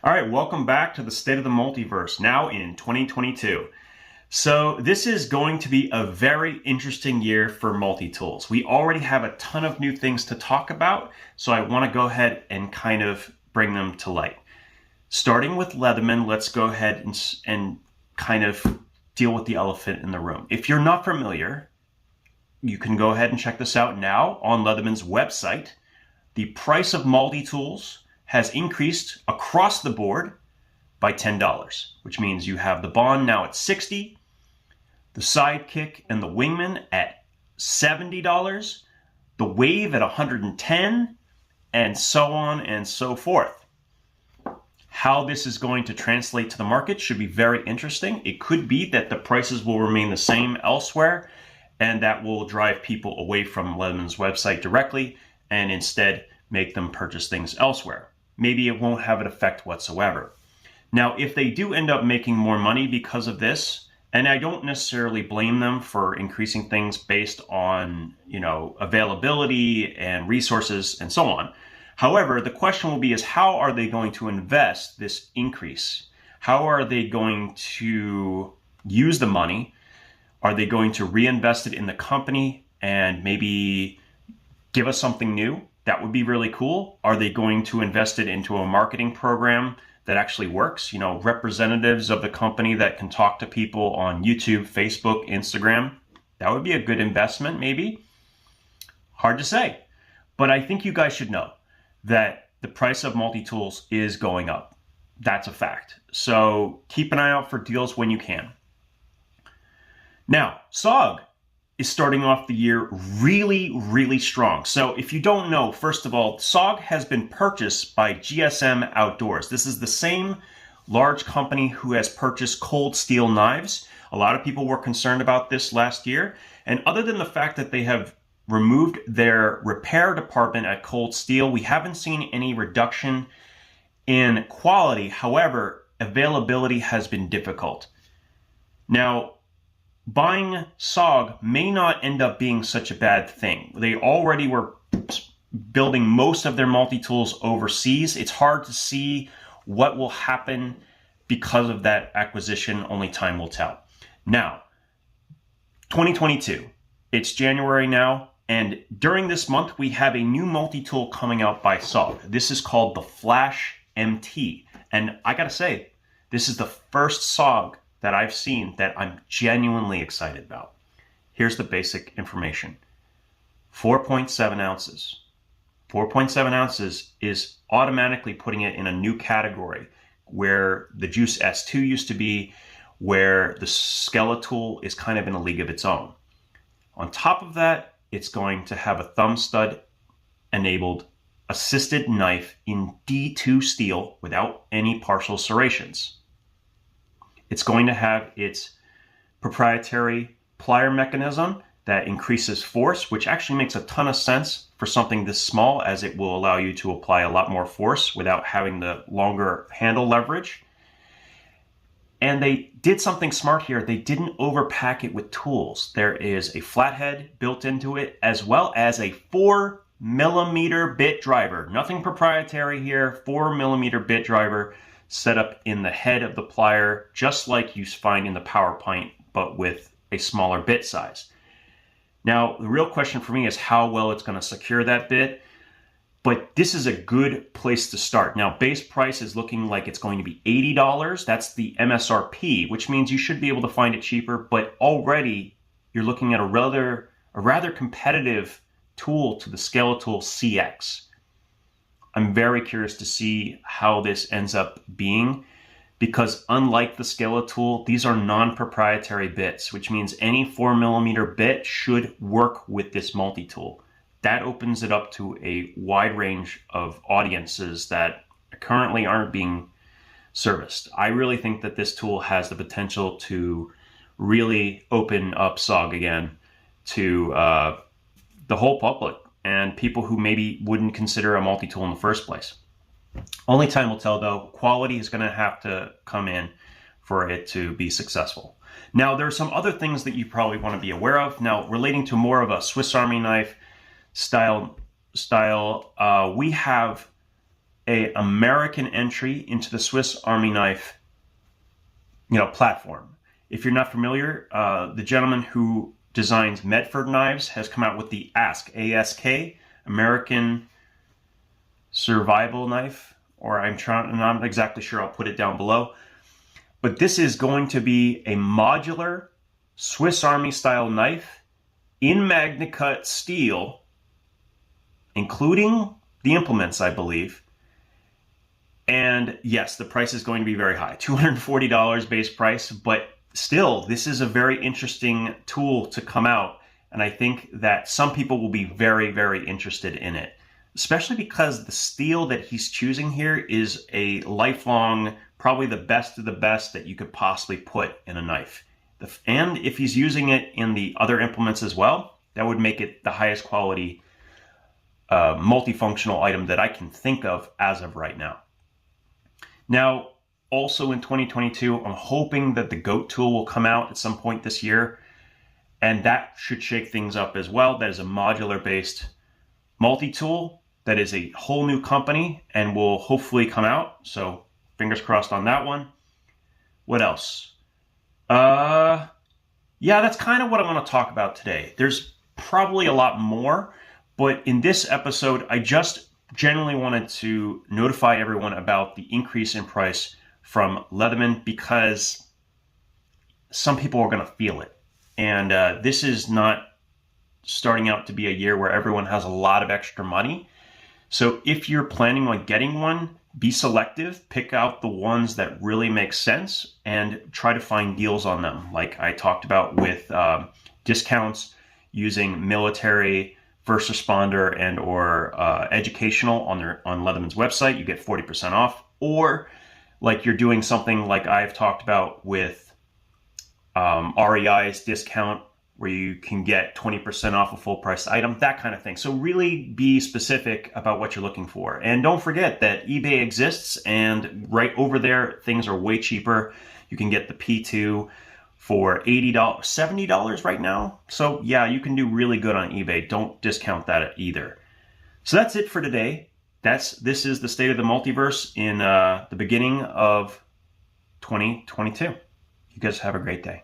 All right, welcome back to the State of the Multiverse, now in 2022. So this is going to be a very interesting year for multi-tools. We already have a ton of new things to talk about, so I want to go ahead and kind of bring them to light. Starting with Leatherman, let's go ahead and kind of deal with the elephant in the room. If you're not familiar, you can go ahead and check this out now on Leatherman's website. The price of multi-tools has increased across the board by $10, which means you have the Bond now at $60, the Sidekick and the Wingman at $70, the Wave at $110, and so on and so forth. How this is going to translate to the market should be very interesting. It could be that the prices will remain the same elsewhere, and that will drive people away from Leatherman's website directly and instead make them purchase things elsewhere. Maybe it won't have an effect whatsoever. Now, if they do end up making more money because of this, and I don't necessarily blame them for increasing things based on, availability and resources and so on. However, the question will be is how are they going to invest this increase? How are they going to use the money? Are they going to reinvest it in the company and maybe give us something new? That would be really cool. Are they going to invest it into a marketing program that actually works? Representatives of the company that can talk to people on YouTube, Facebook, Instagram. That would be a good investment, maybe. Hard to say. But I think you guys should know that the price of multi-tools is going up. That's a fact. So keep an eye out for deals when you can. Now, SOG is starting off the year really, really strong. So if you don't know, first of all, SOG has been purchased by GSM Outdoors. This is the same large company who has purchased Cold Steel knives. A lot of people were concerned about this last year. And other than the fact that they have removed their repair department at Cold Steel, we haven't seen any reduction in quality. However, availability has been difficult. Now, buying SOG may not end up being such a bad thing. They already were building most of their multi-tools overseas. It's hard to see what will happen because of that acquisition. Only time will tell. Now, 2022, it's January now, and during this month, we have a new multi-tool coming out by SOG. This is called the Flash MT, and I gotta say, this is the first SOG that I've seen that I'm genuinely excited about. Here's the basic information. 4.7 ounces. 4.7 ounces is automatically putting it in a new category where the Juice S2 used to be, where the Skeletal is kind of in a league of its own. On top of that, it's going to have a thumb stud enabled assisted knife in D2 steel without any partial serrations. It's going to have its proprietary plier mechanism that increases force, which actually makes a ton of sense for something this small, as it will allow you to apply a lot more force without having the longer handle leverage. And they did something smart here. They didn't overpack it with tools. There is a flathead built into it, as well as a 4mm bit driver. Nothing proprietary here, 4mm bit driver set up in the head of the plier, just like you find in the PowerPoint, but with a smaller bit size. Now, the real question for me is how well it's going to secure that bit, but this is a good place to start. Now, base price is looking like it's going to be $80. That's the MSRP, which means you should be able to find it cheaper, but already you're looking at a rather competitive tool to the Skeletal CX. I'm very curious to see how this ends up being, because unlike the Skeletal, these are non-proprietary bits, which means any 4mm bit should work with this multi-tool. That opens it up to a wide range of audiences that currently aren't being serviced. I really think that this tool has the potential to really open up SOG again to the whole public and people who maybe wouldn't consider a multi-tool in the first place. Only time will tell, though. Quality is going to have to come in for it to be successful. Now, there are some other things that you probably want to be aware of. Now, relating to more of a Swiss Army knife style, we have a American entry into the Swiss Army knife, platform. If you're not familiar, the gentleman who designs Medford knives has come out with the ASK, A-S-K, American Survival Knife, or I'm not exactly sure, I'll put it down below. But this is going to be a modular Swiss Army style knife in Magnacut steel, including the implements, I believe. And yes, the price is going to be very high, $240 base price, but still, this is a very interesting tool to come out. And I think that some people will be very, very interested in it, especially because the steel that he's choosing here is a lifelong, probably the best of the best that you could possibly put in a knife. And if he's using it in the other implements as well, that would make it the highest quality multifunctional item that I can think of as of right now. Now, also in 2022, I'm hoping that the GOAT tool will come out at some point this year, and that should shake things up as well. That is a modular-based multi-tool that is a whole new company and will hopefully come out. So fingers crossed on that one. What else? Yeah, that's kind of what I want to talk about today. There's probably a lot more, but in this episode, I just generally wanted to notify everyone about the increase in price from Leatherman, because some people are going to feel it. And this is not starting out to be a year where everyone has a lot of extra money. So if you're planning on getting one, be selective, pick out the ones that really make sense, and try to find deals on them. Like I talked about with discounts using military, first responder, and or educational on Leatherman's website, you get 40% off. Or like you're doing something like I've talked about with REI's discount, where you can get 20% off a full price item, that kind of thing. So really be specific about what you're looking for. And don't forget that eBay exists, and right over there, things are way cheaper. You can get the P2 for $80, $70 right now. So yeah, you can do really good on eBay. Don't discount that either. So that's it for today. This is the state of the multiverse in the beginning of 2022. You guys have a great day.